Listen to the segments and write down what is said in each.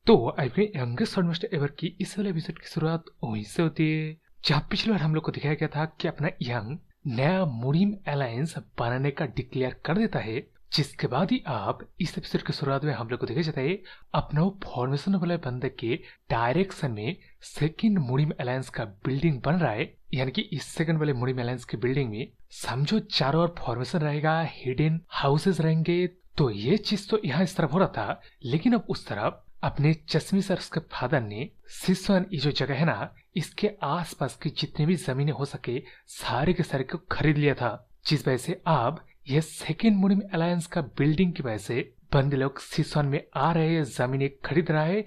तो आपके youngest almost ever की इस वाले एपिसोड की शुरुआत वहीं से होती है जहाँ पिछली बार हम लोग को दिखाया गया था कि अपना यंग नया मुनीम अलायंस बनाने का डिक्लेयर कर देता है, जिसके बाद ही आप इस एपिसोड की शुरुआत में हम लोग को देखा जाता है अपना फॉर्मेशन वाले बंदे के डायरेक्शन में सेकंड मुनीम अलायंस का बिल्डिंग बन रहा है। यानी कि इस सेकंड वाले मुनीम अलायंस की बिल्डिंग में समझो चारों ओर फॉर्मेशन रहेगा, हिडन हाउसेस रहेंगे। तो ये चीज तो यहाँ इस तरफ हो रहा था, लेकिन अब उस तरफ अपने चश्मी सर उसके फादर ने सिसवन ये जो जगह है ना, इसके आसपास की जितनी भी जमीनें हो सके सारे के सारे को खरीद लिया था, जिस वजह से अब ये सेकेंड मुनीम अलायंस का बिल्डिंग की वजह से बंदे लोग सिसवन में आ रहे हैं, जमीनें खरीद रहा है।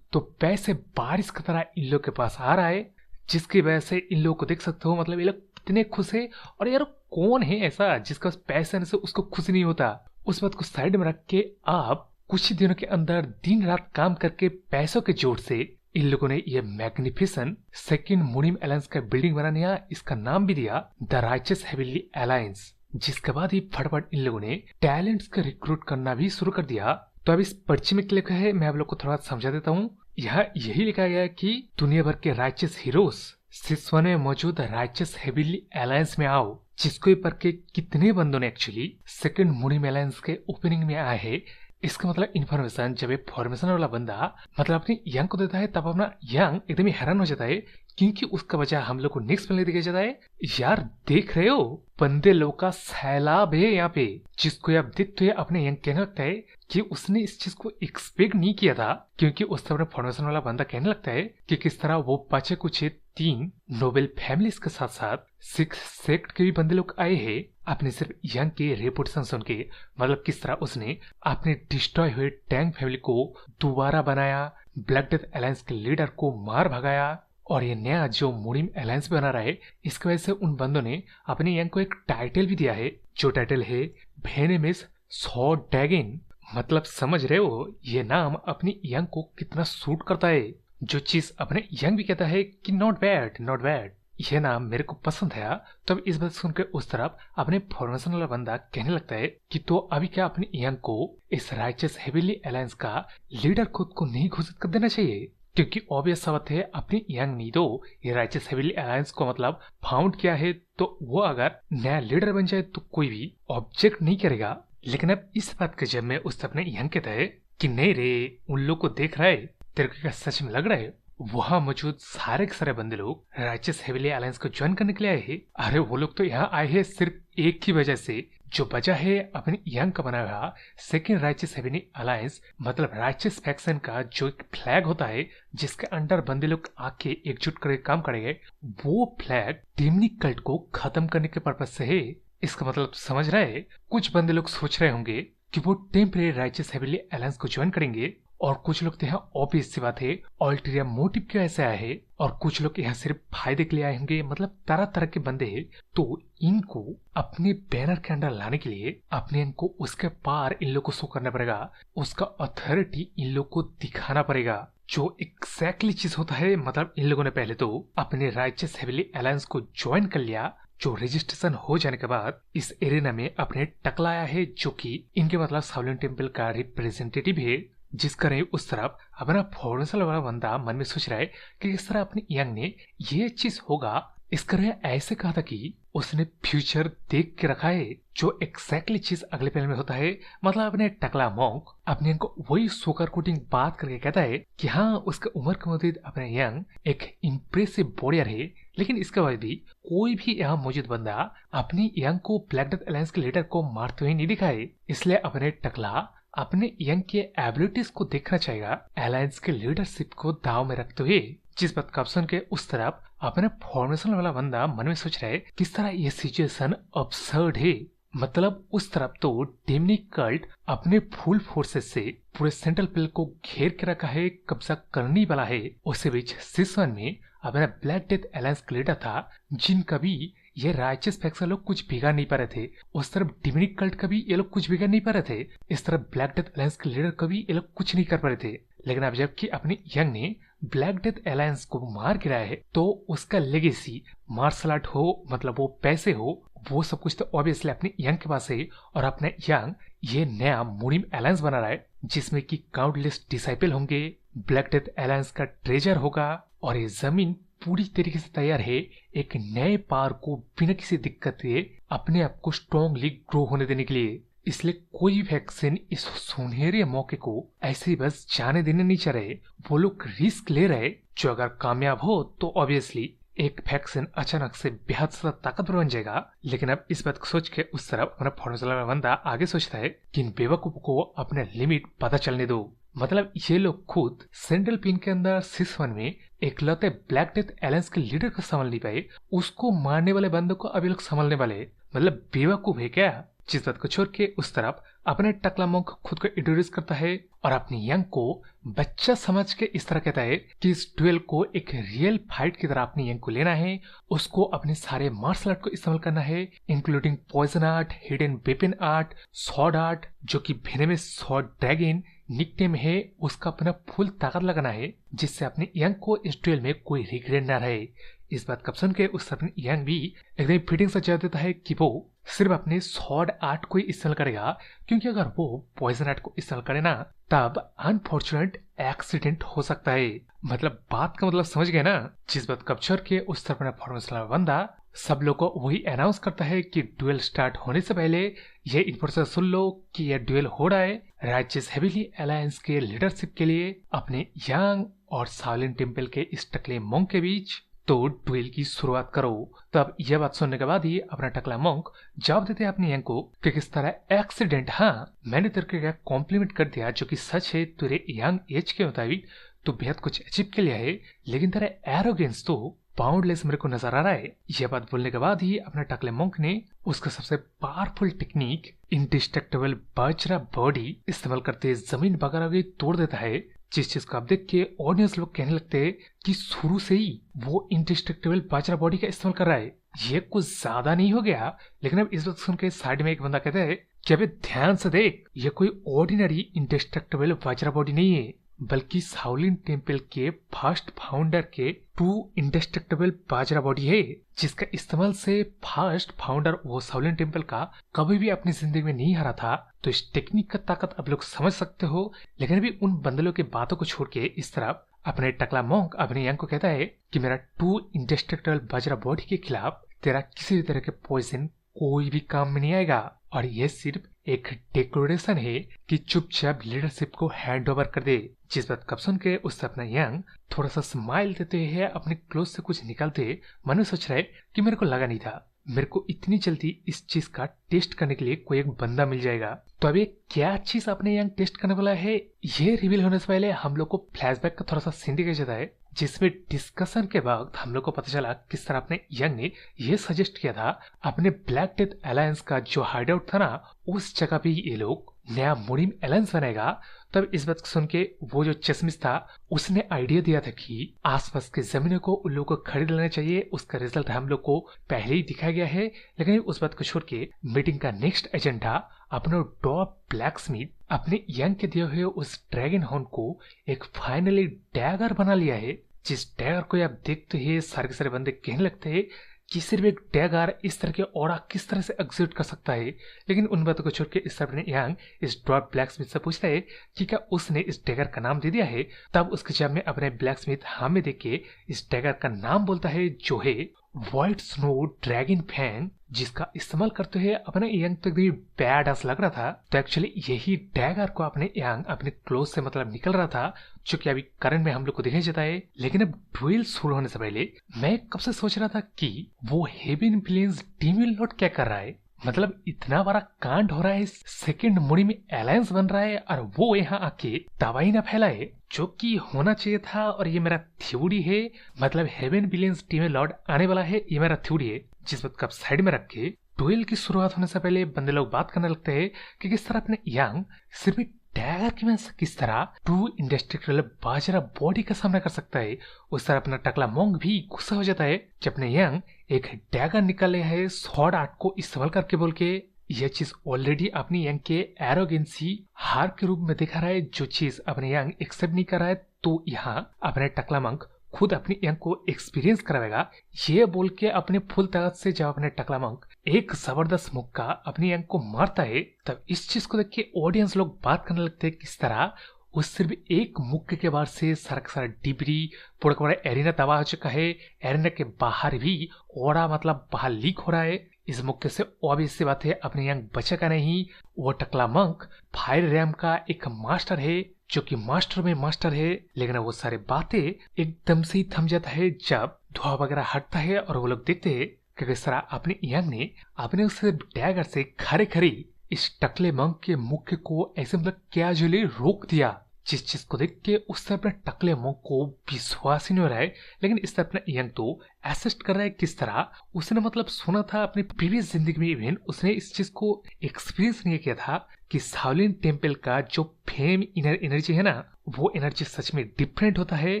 तो पैसे बारिश की तरह इन लोग के पास आ रहा है, जिसकी वजह से इन लोगों को देख सकते हो, मतलब ये लोग कितने खुश है। और यार कौन है ऐसा जिसका पैसे आने से उसको खुश नहीं होता। उस बात को साइड में रख के आप कुछ ही दिनों के अंदर दिन रात काम करके पैसों के जोर से इन लोगों ने ये मैग्निफिसेंट सेकंड मुनीम अलायंस का बिल्डिंग बनाने इसका नाम भी दिया द राइचस हेवनली अलायंस। जिसके बाद ही फटाफट इन लोगों ने टैलेंट्स का रिक्रूट करना भी शुरू कर दिया। तो अब इस पर्ची में क्या लिखा है मैं आप लोग को थोड़ा समझा देता हूँ। यहाँ यही लिखा गया है कि दुनिया भर के राइचस हीरोज सिसवन में मौजूद राइचस हेवनली अलायंस में आओ। जिसको पर के कितने बंदों ने एक्चुअली सेकंड मुनीम अलायंस के ओपनिंग में आए हैं, इसका मतलब इन्फॉर्मेशन जब एक फॉर्मेशन वाला बंदा मतलब अपने यंग को देता है, तब अपना यंग एकदम ही हैरान हो जाता है, क्योंकि उसका वजह हम लोग को नेक्स्ट में दिखाया जाता है। यार देख रहे हो बंदे लोग का सैलाब है यहाँ पे, जिसको आप देखते हुए अपने यंग कहने लगता है कि उसने इस चीज को एक्सपेक्ट नहीं किया था, क्योंकि उस तरह फॉर्मेशन वाला बंदा कहने लगता है कि किस तरह वो बचे कुछ 3 नोबेल फैमिलीज के साथ साथ 6 सेक्ट के भी बंदे लोग आए हैं अपने सिर्फ यंग के रेपुटेशन सुन के। मतलब किस तरह उसने अपने डिस्ट्रॉय हुए टैंग फैमिली को दोबारा बनाया, ब्लैक डेथ अलायंस के लीडर को मार भगाया, और ये नया जो मुनीम अलायंस बना रहा है इसकी वजह से उन बंदों ने अपने यंग को एक टाइटल भी दिया है, जो टाइटल है वेनेमस सॉ ड्रैगन। मतलब समझ रहे हो ये नाम अपनी यंग को कितना सूट करता है, जो चीज अपने यंग भी कहता है कि नॉट बैड नॉट बैड, यह नाम मेरे को पसंद है। तब इस बात सुनकर उस तरफ अपने फॉर्मेशन वाला बंदा कहने लगता है कि तो अभी क्या अपने यंग को इस राइचस हेवनली अलायंस का लीडर खुद को नहीं घोषित कर देना चाहिए, क्योंकि ऑब्वियस सा बात है अपने यंग ने तो ये राइचस हेवनली अलायंस को मतलब फाउंड किया है, तो वो अगर नया लीडर बन जाए तो कोई भी ऑब्जेक्ट नहीं करेगा। लेकिन अब इस बात के जब में उस अपने यंग कहता है कि नहीं रे, उन लोग को देख रहा है, तेरे को क्या सच में लग रहा है वहां मौजूद सारे के सारे बंदे लोग राइचस हेवनली अलायंस को ज्वाइन करने के लिए आए हैं? अरे वो लोग तो यहाँ आए हैं सिर्फ एक ही वजह से, जो वजह है अपने यंग का बनाया हुआ सेकेंड राइचस हेवनली अलायंस, मतलब राइचस फैक्शन का जो एक फ्लैग होता है जिसके अंडर बंदे लोग आके एकजुट करके काम करेंगे, वो फ्लैग डिमनी कल्ट को खत्म करने के पर्पज से है। इसका मतलब समझ रहे हैं, कुछ बंदे लोग सोच रहे होंगे कि वो टेम्परेरी राइचस हेवनली अलायंस को ज्वाइन करेंगे, और कुछ लोग तो यहाँ ऑब्वियस सी बात है अल्टीरियर मोटिव की वजह से आए हैं, और कुछ लोग यहाँ सिर्फ फायदे के लिए आए होंगे। मतलब तरह तरह के बंदे हैं। तो इनको अपने बैनर के अंदर लाने के लिए अपने इनको उसके पार इन लोग को शो करना पड़ेगा, उसका अथॉरिटी इन लोग को दिखाना पड़ेगा, जो एग्जैक्टली चीज होता है। मतलब इन लोगों ने पहले तो अपने राइचस हेवनली अलायंस को ज्वाइन कर लिया, जो रजिस्ट्रेशन हो जाने के बाद इस एरिना में अपने टकलाया है, जो कि इनके मतलब साउलिन टेम्पल का रिप्रेजेंटेटिव है। जिस कारण उस तरफ अपना फॉर्मेशन वाला बंदा मन में सोच रहा है कि इस तरह अपने यंग ने ये चीज होगा, इस कारण ऐसे कहा था कि उसने फ्यूचर देख के रखा है, जो एक्जैक्टली चीज अगले पहले में होता है। मतलब अपने टकला मॉन्क अपने इनको वही सोकर कोटिंग बात करके कहता है कि हाँ उसके उम्र के मुताबिक अपने यंग एक इम्प्रेसिव बॉडियर है, लेकिन इसके बाद भी कोई भी यहाँ मौजूद बंदा अपनी यंग को ब्लैक डेथ अलायंस के लीडर को मारते हुए नहीं दिखाए। इसलिए अपने टकला अपने यंग के एबिलिटीज को देखना चाहेगा अलायंस के लीडरशिप को दाव में रखते हुए। जिस बात का सुन के उस तरफ अपने फॉर्मेशन वाला बंदा मन में सोच रहा है किस तरह ये सिचुएशन अब्सर्ड है। मतलब उस तरफ तो डिमनी कल्ट अपने फुल फोर्सेस से पूरे सेंट्रल पेल को घेर के रखा है, कब्जा करने वाला है। उसी बीच सिसवन में अपना ब्लैक डेथ अलायंस का लीडर था, जिनका भी ये राइचस फैक्शन लोग कुछ बिगाड़ नहीं पा रहे थे। उस तरफ डिमनी कल्ट का भी ये लोग कुछ बिगाड़ नहीं पा रहे थे, इस तरफ ब्लैक डेथ अलायंस के लीडर का भी ये लोग कुछ नहीं कर पा रहे थे। लेकिन अब जबकि अपने यंग ने ब्लैक डेथ अलायंस को मार गिराया है, तो उसका लेगेसी मार्शल आर्ट हो, मतलब वो पैसे हो, वो सब कुछ तो ऑब्वियसली अपने यंग के पास है। और अपने यंग ये नया मुनीम अलायंस बना रहा है, जिसमें कि काउंटलेस डिसाइपल होंगे, ब्लैक डेथ अलायंस का ट्रेजर होगा और ये जमीन पूरी तरीके से तैयार है एक नए पार को बिना किसी दिक्कत के अपने आप को स्ट्रॉन्गली ग्रो होने देने के लिए। इसलिए कोई वैक्सीन इस सुनहरे मौके को ऐसे ही बस जाने देने नहीं चाह रहे। वो लोग रिस्क ले रहे जो अगर कामयाब हो तो ऑब्वियसली एक वैक्सीन अचानक से बेहद ज्यादा ताकतवर बन जाएगा। लेकिन अब इस बात को सोच के उस तरफ अपना फॉर्मूला का बंदा आगे सोचता है कि इन बेवकूफों को अपने लिमिट पता चलने दो। मतलब ये लोग खुद सेंट्रल पिन के अंदर सीजन 1 में एकलौते ब्लैक डेथ अलायंस के लीडर को संभाल नहीं पाए, उसको मारने वाले बंदों को अभी लोग संभालने वाले। मतलब बेवकूफ है क्या। जिस बात को छोड़ के उस तरफ अपने टकला मॉन्क खुद को इंट्रोड्यूस करता है और अपनी यंग को बच्चा समझ के इस तरह कहता है कि इस ड्यूएल को एक रियल फाइट की तरह अपनी यंग को लेना है, उसको अपने सारे मार्शल आर्ट को इस्तेमाल करना है, including poison art, hidden weapon art, sword art, जो कि वेनमस स्वॉर्ड ड्रैगन निकनेम है, उसका अपना फुल ताकत लगाना है जिससे अपने यंग को इस ड्यूएल में कोई रिग्रेट ना रहे। इस बात का सुन के उस अपने यंग भी एकदम फिटिंग से जवाब देता है कि वो सिर्फ अपने स्वॉर्ड आर्ट को ही इस्तेमाल करेगा, क्योंकि अगर वो पॉइजन आर्ट को इस्तेमाल करे ना तब अनफॉर्चुनेट एक्सीडेंट हो सकता है। मतलब बात का मतलब समझ गए ना। जिस बात कैप्चर के उस तरफ अपना फॉर्मूला बंदा सब लोग को वही अनाउंस करता है कि ड्यूएल स्टार्ट होने से पहले ये इन्फॉर्मेशन सुन लो कि यह ड्यूएल हो रहा है राइचियस हेविली अलायंस के लीडरशिप के लिए अपने यांग और सावलिन टेम्पल के इस टकले मॉन्क के बीच। तो ड्यूएल की शुरुआत करो। तब यह बात सुनने के बाद ही अपना टकला मॉन्क जवाब देते हैं अपनी यंग को कि किस तरह एक्सीडेंट, हाँ मैंने तेरे को कॉम्प्लीमेंट कर दिया जो कि सच है, तेरे यंग एज के मुताबिक तो बेहद कुछ अचीव के लिए है, लेकिन तेरा एरोगेंस तो बाउंडलेस मेरे को नजर आ रहा है। यह बात बोलने के बाद ही अपना टकले मॉन्क ने उसका सबसे पावरफुल टेक्निक इंडिस्ट्रक्टेबल बाजरा बॉडी इस्तेमाल करते जमीन वगैरह भी तोड़ देता है, जिस चीज को आप देख के ऑडियंस लोग कहने लगते हैं कि शुरू से ही वो इंडिस्ट्रक्टेबल बाजरा बॉडी का इस्तेमाल कर रहा है, ये कुछ ज्यादा नहीं हो गया। लेकिन अब इस बात सुन के साइड में एक बंदा कहता है कि अबे ध्यान से देख, ये कोई ऑर्डिनरी इंडिस्ट्रक्टेबल बाजरा बॉडी नहीं है, बल्कि सावलिन टेम्पल के फर्स्ट फाउंडर के ट्रू इंडिस्ट्रक्टेबल बाजरा बॉडी है, जिसका इस्तेमाल से फर्स्ट फाउंडर वो सावलिन टेम्पल का कभी भी अपनी जिंदगी में नहीं हारा था। तो इस टेक्निक का ताकत आप लोग समझ सकते हो। लेकिन भी उन बंदलों की बातों को छोड़ के इस तरफ अपने टकला मॉन्क अपने यंग को कहता है कि मेरा ट्रू इंडिस्ट्रक्टेबल बाजरा बॉडी के खिलाफ तेरा किसी भी तरह के पॉइजन कोई भी काम में नहीं आएगा, और यह सिर्फ एक डिक्लेरेशन है कि चुपचाप लीडरशिप को हैंड ओवर कर दे। जिस बात कब सुन के उससे अपना यंग थोड़ा सा स्माइल देते हुए अपने क्लोज से कुछ निकालते मन सोच रहा है कि मेरे को लगा नहीं था मेरे को इतनी जल्दी इस चीज का टेस्ट करने के लिए कोई एक बंदा मिल जाएगा। तो अब ये क्या चीज अपने यंग टेस्ट करने वाला है, ये रिवील होने से पहले हम लोग को फ्लैशबैक का थोड़ा सा सीन दिखाई जाता है, जिसमें डिस्कशन के वक्त हम लोग को पता चला किस तरह अपने यंग ने ये सजेस्ट किया था अपने ब्लैक डेथ अलायंस का जो हाइड आउट था ना, उस जगह पे ये लोग नया मुरिम अलायंस बनाएगा। तब इस बात को सुन के वो जो चश्मिश था उसने आइडिया दिया था कि आसपास के जमीनों को उन लोगों को खरीद लेना चाहिए। उसका रिजल्ट हम लोग को पहले ही दिखाया गया है। लेकिन उस बात को छोड़ के मीटिंग का नेक्स्ट एजेंडा अपना डॉप ब्लैकस्मिथ अपने यंग के दिए हुए उस ड्रैगन हॉर्न को एक फाइनली डैगर बना लिया है, जिस डैगर को आप देखते ही सारे के सारे बंदे कहने लगते हैं कि सिर्फ एक डैगर इस तरह के ऑरा किस तरह से एग्जीक्यूट कर सकता है। लेकिन उन बातों को छोड़ के इस तरह यंग इस ड्रॉप ब्लैकस्मिथ से पूछता है कि क्या उसने इस डैगर का नाम दे दिया है। तब उसके जवाब में अपने ब्लैकस्मिथ हाँ में देख के इस डैगर का नाम बोलता है जो है व्हाइट स्नो ड्रैगन फैंग, जिसका इस्तेमाल करते हुए अपने यंग तो एकदम बैड एस लग रहा था। तो एक्चुअली यही डैगर को अपने यंग अपने क्लोज से मतलब निकल रहा था, जो कि अभी करंट में हम लोग को दिखाई जाता है। लेकिन अब ड्यूएल शुरू होने से पहले मैं कब से सोच रहा था कि वो हेवन विलेंस डीविल लॉर्ड क्या कर रहा है। मतलब इतना बड़ा कांड हो रहा है, सेकंड मुड़ी में अलायंस बन रहा है और वो यहाँ आके दवाई ना फैलाए, जो कि होना चाहिए था। और ये मेरा थ्योरी है, मतलब हेवन विलेंस डीविल लॉर्ड आने वाला है, ये मेरा थ्योरी है। जिस बात को आप साइड में रख के ड्यूएल की शुरुआत होने से पहले बंदे लोग बात करने लगते हैं कि किस तरह अपने यंग सिर्फ डैगर की वजह से किस तरह ट्रू इंडस्ट्रियल बाजरा बॉडी का सामना कर सकता है। उस तरह अपना टकला मॉन्क भी गुस्सा हो जाता है जब अपने यंग एक डैगर निकाले है स्वॉर्ड आर्ट को इस्तेमाल करके बोल के। यह चीज ऑलरेडी अपनी यंग के एरोगेंसी हार के रूप में दिखा रहा है, जो चीज अपने यंग एक्सेप्ट नहीं कर रहा है। तो यहाँ अपने टकला मॉन्क खुद अपनी यंग को एक्सपीरियंस कराएगा, ये बोल के अपने फुल ताकत से जब अपने टकला मॉन्क एक जबरदस्त मुक्का अपनी यंग को मारता है। तब इस चीज को देख के ऑडियंस लोग बात करने लगते हैं किस तरह उस सिर्फ एक मुक्के के बाद से सारा का सारा डिबरी पूरा का पूरा एरिना तबाह हो चुका है। एरिना के बाहर भी ओड़ा मतलब बाहर लीक हो रहा है। इस मुक्के से ऑब्वियस सी बात है अपने यंग बचेगा नहीं। वो टकला मंक फायर रैम का एक मास्टर है जो कि मास्टर में मास्टर है, लेकिन वो सारे बातें एकदम से ही थम जाता है जब धुआं वगैरह हटता है और वो लोग देखते हैं कि किस तरह अपने यंग ने अपने उस डैगर से खरे खरी इस टकले मंक के मुक्के को ऐसे मतलब कैजुअली रोक दिया। जिस चीज को देख के उससे अपने टकले मंक को विश्वास ही नहीं हो रहा है, लेकिन इससे अपना यंग तो असिस्ट कर रहा है। किस तरह उसने मतलब सुना था अपनी प्रीवियस जिंदगी में, इवन उसने इस चीज को एक्सपीरियंस नहीं किया था कि शाओलिन टेम्पल का जो फेम एनर्जी है ना, वो एनर्जी सच में डिफरेंट होता है।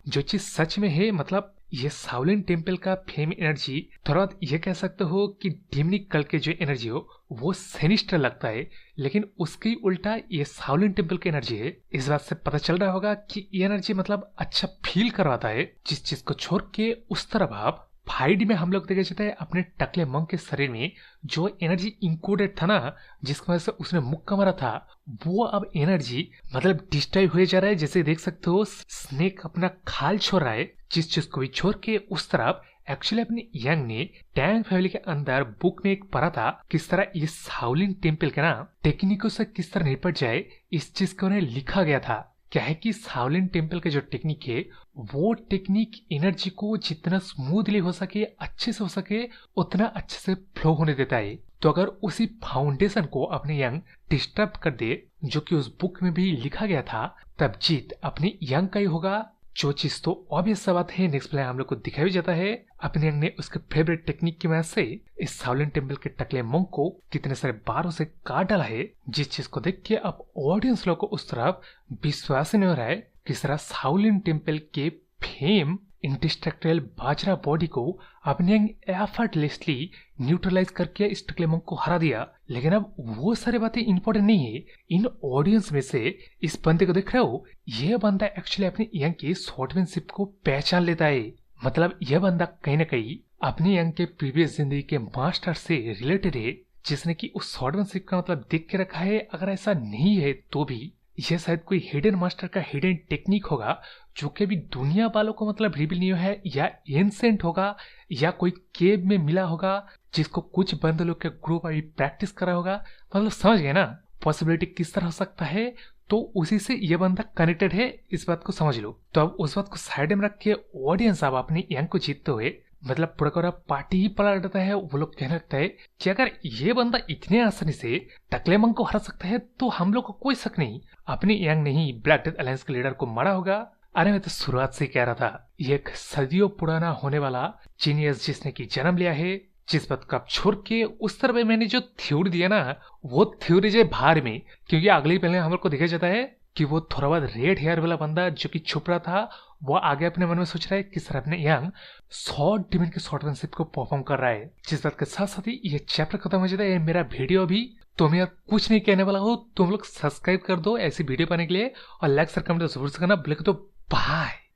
जो चीज सच में है मतलब ये शाओलिन टेम्पल का फेम एनर्जी, थोड़ा बहुत ये कह सकते हो कि डिमनी कल के जो एनर्जी हो वो सेनिस्टर लगता है, लेकिन उसकी उल्टा ये शाओलिन टेम्पल की एनर्जी है। इस बात से पता चल रहा होगा कि ये एनर्जी मतलब अच्छा फील करवाता है। जिस चीज को छोड़ के उस तरफ आप फाइड में हम लोग देखे जाते हैं अपने टकले मंक के शरीर में जो एनर्जी इंकोडेड था ना, जिसकी वजह से उसने मुक्का मारा था, वो अब एनर्जी मतलब डिस्ट्रॉय हुए जा रहा है। जैसे देख सकते हो स्नेक अपना खाल छोड़ रहा है। जिस चीज को भी छोड़ के उस तरफ एक्चुअली अपने यंग ने टैंग फैमिली के अंदर बुक में एक पढ़ा था किस तरह ये शाओलिन टेम्पल के ना टेक्निकों से किस तरह निपट जाए, इस चीज को उन्हें लिखा गया था। क्या है कि शाओलिन टेम्पल के जो टेक्निक है वो टेक्निक एनर्जी को जितना स्मूथली हो सके, अच्छे से हो सके, उतना अच्छे से फ्लो होने देता है। तो अगर उसी फाउंडेशन को अपने यंग डिस्टर्ब कर दे, जो कि उस बुक में भी लिखा गया था, तब जीत अपने यंग का ही होगा। जो चीज तो ऑब्वियस सा बात है, नेक्स्ट प्ले हम लोग को दिखाया भी जाता है। अपने यंग ने उसके फेवरेट टेक्निक की वजह से इस शाओलिन टेम्पल के टकले मंक को कितने सारे बारों से काट डाला है, जिस चीज को देख के अब ऑडियंस लोग को उस तरफ विश्वास नहीं हो रहा है किस तरह शाओलिन टेम्पल के फेम इंडिस्ट्रक्टेबल बाजरा बॉडी को अपने यंग एफर्टलेसली न्यूट्रलाइज करके इस टकले मंक को हरा दिया। लेकिन अब वो सारी बातें इंपॉर्टेंट नहीं है। इन ऑडियंस में से इस बंदे को देख रहे हो, ये बंदा एक्चुअली अपने यंग की शॉर्टमैनशिप को पहचान लेता है। मतलब यह बंदा कहीं ना कहीं अपने यंग के प्रीवियस जिंदगी के मास्टर से रिलेटेड है, जिसने की उस शॉर्टमैनशिप का मतलब देख के रखा है। अगर ऐसा नहीं है तो भी यह शायद कोई हिडन मास्टर का हिडन टेक्निक होगा जो कि अभी दुनिया वालों को मतलब रिवील नहीं है, या एंसेंट होगा, या कोई केव में मिला होगा जिसको कुछ बंदे लोग के ग्रुप अभी प्रैक्टिस कर रहा होगा। मतलब समझ गए ना पॉसिबिलिटी किस तरह हो सकता है। तो उसी से ये बंदा कनेक्टेड है, इस बात को समझ लो। तो अब उस बात को साइड में रख के ऑडियंस अब अपने यंग को जीतते हुए मतलब पूरा पूरा पार्टी ही पलट देता है। वो लोग कहने लगता है कि अगर ये बंदा इतने आसानी से टकले मंक को हरा सकता है तो हम लोग को कोई शक नहीं अपने यंग ने ही ब्लैक डेथ अलायंस के लीडर को मारा होगा। अरे मैं तो शुरुआत से कह रहा था ये एक सदियों पुराना होने वाला जीनियस जिसने की जन्म लिया है। जिस बात को आप छोड़ के उस तरह मैंने जो थ्योरी दिया ना, वो थ्योरी जो बाहर में, क्योंकि अगले पहले हम लोग को देखा जाता है कि वो थोड़ा बहुत रेड हेयर वाला बंदा जो कि छुप रहा था, वो आगे अपने मन में सोच रहा है कि सर अपने यंग शॉर्ट डिमेंट के शॉर्टमैनशिप को परफॉर्म कर रहा है। जिस बात के साथ साथ ही ये चैप्टर खत्म हो जाता है। मेरा वीडियो भी तो मैं कुछ नहीं कहने वाला हूँ, तुम लोग सब्सक्राइब कर दो ऐसी वीडियो पाने के लिए, और लाइक सर कमेंट जरूर से करना। बोले तो बाय।